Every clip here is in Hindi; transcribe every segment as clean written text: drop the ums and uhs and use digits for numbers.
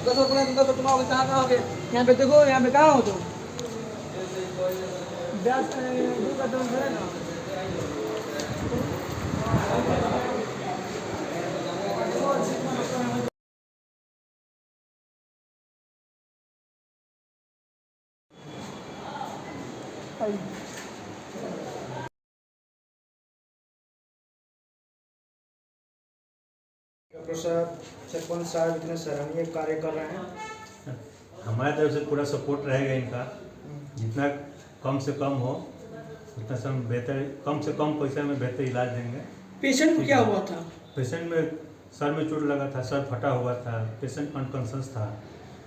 10 तुम आओगे कहाँ हो गए? यहाँ पे देखो, यहाँ पे कहाँ हो तुम? ब्यास दूर का तुम है ना। डॉक्टर साहब, सरपंच साहब इतने सराहनीय कार्य कर रहे हैं। हमारे तरफ से पूरा सपोर्ट रहेगा इनका। जितना कम से कम हो उतना से हम बेहतर, कम से कम पैसे में बेहतर इलाज देंगे। पेशेंट को क्या हुआ था? पेशेंट में सर में चोट लगा था, सर फटा हुआ था, पेशेंट अनकॉन्शियस था।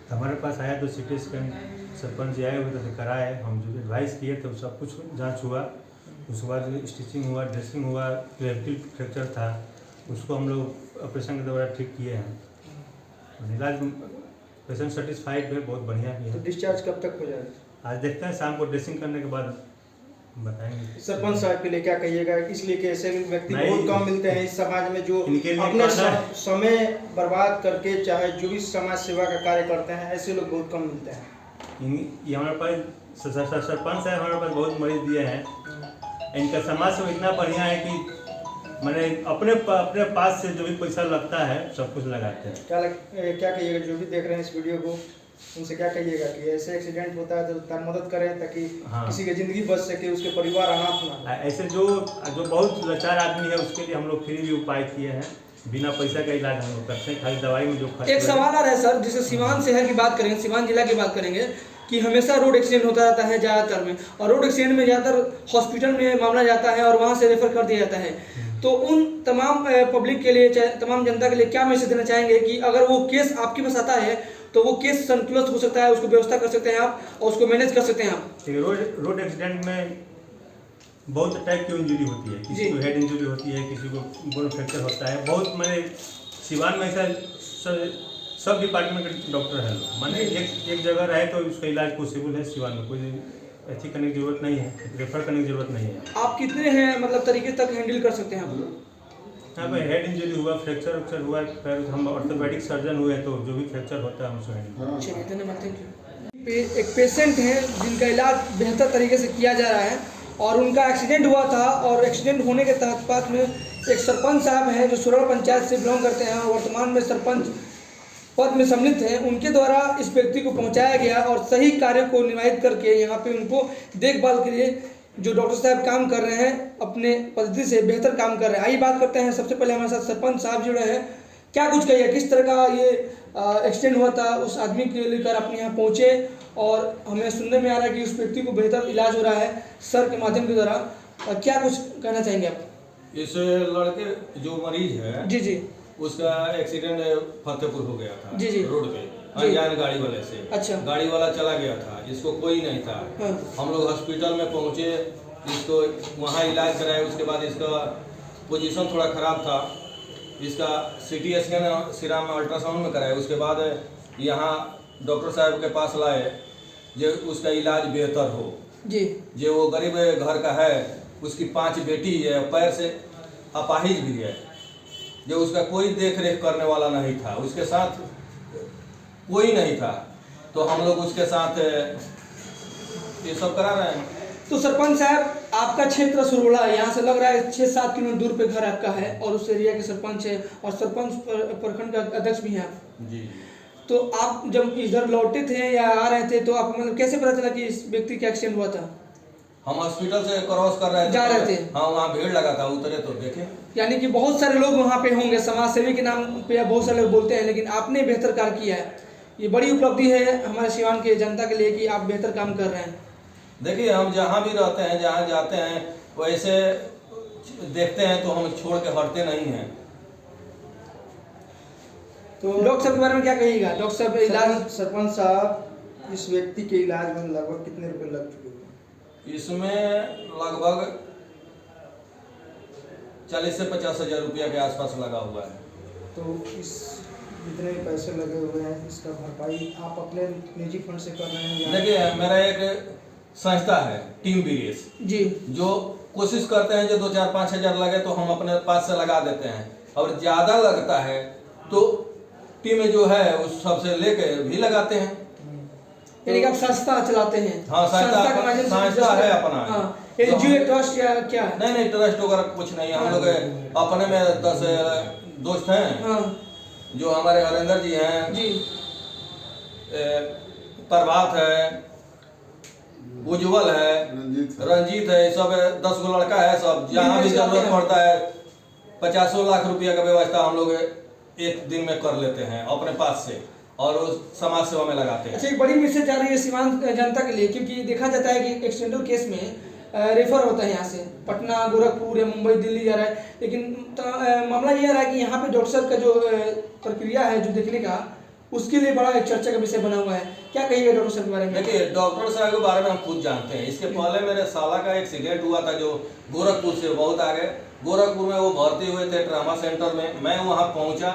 तो हमारे पास आया तो सिटी स्कैन सरपंच जी आए हुए थे, कराए, हम जो एडवाइस किए थे सब कुछ जांच हुआ। उसके बाद स्टिचिंग हुआ, ड्रेसिंग हुआ, क्लेविकल फ्रैक्चर था, उसको हम लोग ऑपरेशन के द्वारा ठीक किए हैं। इलाज पेशेंट सेटिस्फाइड है, बहुत बढ़िया भी तो है। डिस्चार्ज कब तक हो जाएगा? आज देखते हैं, शाम को ड्रेसिंग करने के बाद बताएंगे। सरपंच साहब के लिए क्या कहिएगा? इसलिए कि ऐसे व्यक्ति नहीं, बहुत कम मिलते हैं इस समाज में जो इनके लिए अपने करना है। समय बर्बाद करके चाहे जो भी समाज सेवा का कार्य करते हैं, ऐसे लोग बहुत कम मिलते हैं। ये हमारे पास सरपंच साहब हमारे पास बहुत मरीज दिए हैं। इनका समाज सेवा इतना बढ़िया है कि मैंने अपने पास से जो भी पैसा लगता है सब कुछ लगाते हैं। क्या कहिएगा जो भी देख रहे हैं इस वीडियो को, उनसे क्या कहिएगा कि ऐसे एक्सीडेंट होता है तो मदद करें ताकि किसी की जिंदगी बच सके, उसके परिवार अनाथ ना। ऐसे जो बहुत लाचार आदमी है उसके लिए हम लोग फ्री भी उपाय किए हैं, बिना पैसा का इलाज हम लोग करते हैं, खाली दवाई में जो खर्च। एक सवाल आ रहा है सर, जैसे सीवान शहर की बात करेंगे, सीवान जिला की बात करेंगे कि हमेशा रोड एक्सीडेंट होता रहता है ज़्यादातर में, और रोड एक्सीडेंट में ज़्यादातर हॉस्पिटल में मामला जाता है और वहाँ से रेफर कर दिया जाता है। तो उन तमाम पब्लिक के लिए, तमाम जनता के लिए क्या मैसेज देना चाहेंगे कि अगर वो केस आपके पास आता है तो वो केस संतुलित हो सकता है, उसको व्यवस्था कर सकते हैं आप और उसको मैनेज कर सकते हैं आप? रोड एक्सीडेंट में बहुत टाइप की इंजरी होती है, किसी को हेड इंजरी होती है, किसी को बोन फ्रैक्चर होता है। बहुत मैंने सिवान में ऐसा सब डिपार्टमेंट के डॉक्टर हैं लोग, मैंने एक जगह रहे तो उसका इलाज पॉसिबल है। सिवान में कोई ऐसी करने की जरूरत नहीं है, रेफर करने की जरूरत नहीं है। आप कितने हैं मतलब तरीके तक हैंडल कर सकते हैं आप? हाँ भाई, हेड इंजरी हुआ, फ्रैक्चर हुआ, फिर हम ऑर्थोपेडिक सर्जन हुए तो जो भी फ्रैक्चर होता है हम उसको हैंडल। चलिए, धन्यवाद, थैंक यू। एक पेशेंट है जिनका इलाज बेहतर तरीके से किया जा रहा है और उनका एक्सीडेंट हुआ था, और एक्सीडेंट होने के तहत में एक सरपंच साहब हैं जो सुरल पंचायत से बिलोंग करते हैं और वर्तमान में सरपंच पद में सम्मिलित हैं। उनके द्वारा इस व्यक्ति को पहुंचाया गया और सही कार्य को निर्वाहित करके यहाँ पे उनको देखभाल के लिए जो डॉक्टर साहब काम कर रहे हैं, अपने पद्धति से बेहतर काम कर रहे हैं। आइए बात करते हैं, सबसे पहले हमारे साथ सरपंच साहब जुड़े हैं। क्या कुछ कहिए, किस तरह का ये एक्सीडेंट हुआ था, उस आदमी के लेकर अपने यहाँ पहुँचे और हमें सुनने में आ रहा है कि उस व्यक्ति को बेहतर इलाज हो रहा है सर के माध्यम के द्वारा, क्या कुछ कहना चाहेंगे आप? इस लड़के जो मरीज है जी जी, उसका एक्सीडेंट फतेहपुर हो गया था। जी जी, रोड पे अनजान गाड़ी वाले से। अच्छा, गाड़ी वाला चला गया था, इसको कोई नहीं था। हाँ। हम लोग हॉस्पिटल में पहुंचे, इसको वहाँ इलाज कराए। उसके बाद इसका पोजीशन थोड़ा खराब था, इसका सिटी स्कैन सिरा में अल्ट्रासाउंड में कराए। उसके बाद यहाँ डॉक्टर साहब के पास लाए जो उसका इलाज बेहतर हो जी। जो वो गरीब घर का है, उसकी 5 बेटी है, पैर से अपाहिज भी है, जो उसका कोई देख रेख करने वाला नहीं था, उसके साथ कोई नहीं था, तो हम लोग उसके साथ ये सब करा रहे हैं। तो सरपंच साहब, आपका क्षेत्र सुरवड़ा है, यहाँ से लग रहा है 6-7 किलोमीटर दूर पे घर आपका है और उस एरिया के सरपंच है और सरपंच प्रखंड का अध्यक्ष भी हैं आप। जी। तो आप जब इधर लौटे थे या आ रहे थे तो आप मतलब कैसे पता चला कि इस व्यक्ति का एक्सीडेंट हुआ था? हम हॉस्पिटल से क्रॉस कर रहे थे, जा रहे थे। हाँ, वहाँ भीड़ लगा था, उतरे तो देखे। यानी कि बहुत सारे लोग वहाँ पे होंगे, समाज सेवी के नाम पे बहुत सारे लोग बोलते हैं, लेकिन आपने बेहतर कार्य किया है। ये बड़ी उपलब्धि है हमारे सिवान के जनता के लिए कि आप बेहतर काम कर रहे हैं। देखिए, हम जहाँ भी रहते हैं, जहाँ जाते हैं, वैसे देखते हैं तो हम छोड़ के हटते नहीं हैं। तो डॉक्टर साहब के बारे में क्या कहिएगा? डॉक्टर साहब इलाज, सरपंच साहब, इस व्यक्ति के इलाज में लगभग कितने रुपए लग चुके हैं? इसमें लगभग 40 से 50 हज़ार रुपया के आसपास लगा हुआ है। तो इस जितने भी पैसे लगे हुए हैं, इसका भरपाई आप अपने निजी फंड से कर रहे हैं? देखिए, मेरा एक संस्था है टीम बीएस जी, जो कोशिश करते हैं जो 2-4-5 हज़ार लगे तो हम अपने पास से लगा देते हैं, और ज़्यादा लगता है तो टीम जो है उस सबसे लेके भी लगाते हैं। यानी कि आप संस्था चलाते हैं? हाँ, संस्था के माध्यम से संस्था है अपना। हाँ, एनजीओ ट्रस्ट या क्या है? नहीं ट्रस्ट वगैरह कुछ नहीं, हम लोग अपने में 10 दोस्त हैं। हाँ जो हमारे हरेंद्र जी हैं जी, प्रभात है, उज्जवल है, रंजीत है, सब 10 गो लड़का है। सब जहाँ भी जरूरत पड़ता है 50 लाख रुपया का व्यवस्था हम लोग एक दिन में कर लेते हैं अपने पास से, और उस समाज सेवा में लगाते हैं। अच्छा, एक बड़ी मैसेज जा रही है सीमांत जनता के लिए, क्योंकि देखा जाता है कि एक्सीडेंटल केस में रेफर होता है यहाँ से पटना, गोरखपुर या मुंबई, दिल्ली जा रहा है, लेकिन मामला ये आ रहा है कि यहाँ पे डॉक्टर साहब का जो प्रक्रिया है जो देखने का, उसके लिए बड़ा एक चर्चा का विषय बना हुआ है। क्या कहिएगा डॉक्टर साहब के बारे में? देखिए, डॉक्टर साहब के बारे में हम खुद जानते हैं। इसके पहले मेरे साला का एक्सीडेंट हुआ था जो गोरखपुर से बहुत आगे, गोरखपुर में वो भर्ती हुए थे ट्रामा सेंटर में। मैं वहाँ पहुँचा,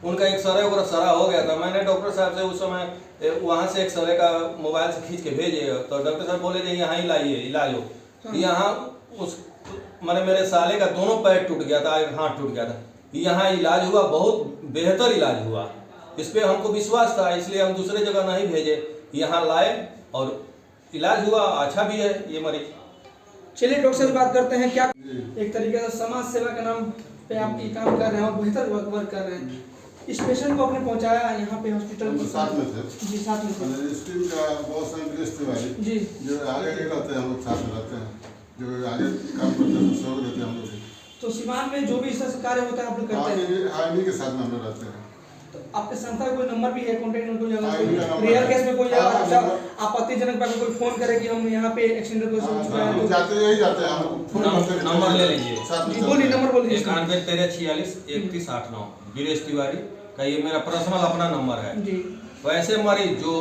उनका एक्सरे वगैरह सारा हो गया था। मैंने डॉक्टर साहब से उस समय वहाँ से एक्सरे का मोबाइल से खींच के भेजे, तो डॉक्टर साहब बोले जी यहाँ ही लाइए, इलाज हो। यहाँ उस मैंने मेरे साले का दोनों पैर टूट गया था, एक हाथ टूट गया था। यहाँ इलाज हुआ, बहुत बेहतर इलाज हुआ। इस पर हमको विश्वास था, इसलिए हम दूसरे जगह नहीं भेजे, यहाँ लाए और इलाज हुआ, अच्छा भी है ये मरीज। चलिए डॉक्टर से बात करते हैं। क्या एक तरीके से समाज सेवा के नाम पे आप ये काम कर रहे हैं और बेहतर वर्क कर रहे हैं। इस पेशेंट को आपने पहुंचाया यहाँ पे हॉस्पिटल में? साथ में थे जी, साथ में थे। इस टीम का बहुत सारे गृहस्थ वाले जी, जो आगे रहते हैं, हम लोग साथ में रहते हैं, जो आगे काम करते हैं सहयोग देते हैं हम लोग। तो सीमान में जो भी इस कार्य होता है आप लोग करते हैं? हाँ, इन्हीं के साथ में हम लोग रहते हैं। तो आपके संस्था का कोई नंबर भी है, कॉन्टेक्ट नंबर? हाँ, रेयर केस में कोई हाँ, आपत्तिजनक बात कोई फोन करे कि हम यहाँ पे एक्सीडेंट हो चुका है, हम जाते यही जाते हैं, हम फोन नंबर ले लीजिए। साथ में बोलिए, नंबर बोल दीजिए। 91 13 46 31 89 वीरेश तिवारी का ये मेरा पर्सनल अपना नंबर है जी। वैसे मरीज जो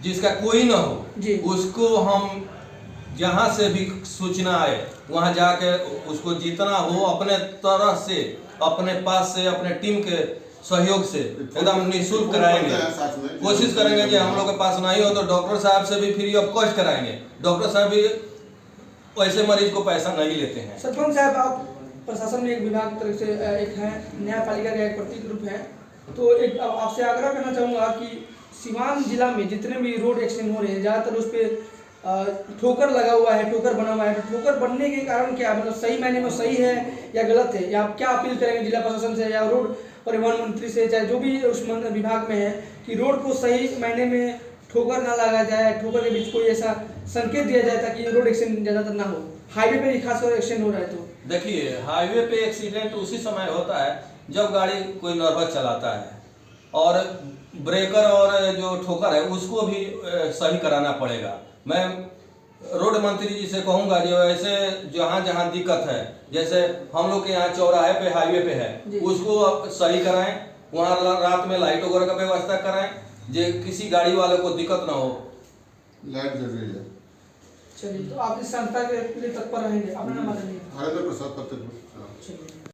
जिसका कोई ना हो जी, उसको हम जहाँ से भी सूचना आए वहाँ जाके उसको जितना हो अपने तरह से, अपने पास से, अपने टीम के सहयोग से एकदम निःशुल्क कराएंगे। कोशिश करेंगे कि हम लोग के पास नहीं हो तो डॉक्टर साहब से भी फ्री ऑफ कॉस्ट कराएंगे। डॉक्टर साहब भी वैसे मरीज को पैसा नहीं लेते हैं। सरपंच साहब, आप प्रशासन में एक विभाग तरफ से एक है, न्यायपालिका का एक प्रतीक रूप है, तो एक आपसे आग्रह करना चाहूँगा कि सीवान जिला में जितने भी रोड एक्सीडेंट हो रहे हैं ज़्यादातर उस पर ठोकर लगा हुआ है, ठोकर बना हुआ है। तो ठोकर बनने के कारण क्या, मतलब सही मायने में सही है या गलत है, या आप क्या अपील करेंगे जिला प्रशासन से या रोड परिवहन मंत्री से, चाहे जो भी उस विभाग में है, कि रोड को सही मायने में ठोकर ना लगा जाए, ठोकर के बीच कोई ऐसा संकेत दिया जाए ताकि रोड एक्सीडेंट ज़्यादातर ना हो। हाईवे पे खासकर एक्सीडेंट हो रहा है तो देखिए, हाईवे पे एक्सीडेंट उसी समय होता है जब गाड़ी कोई नर्वस चलाता है, और ब्रेकर और जो ठोकर है उसको भी सही कराना पड़ेगा। मैं रोड मंत्री जी से कहूँगा जो ऐसे जहाँ जहाँ दिक्कत है, जैसे हम लोग के यहाँ चौराहे पे हाईवे पे है, उसको सही कराएं, वहाँ रात में लाइट वगैरह का व्यवस्था कराएं, जो किसी गाड़ी वाले को दिक्कत ना हो। लाइट जल रही है। चलिए, तो आप इस संस्था के लिए तत्पर रहेंगे। अपना नाम बताइए। हरेंद्र प्रसाद पत्र। चलिए।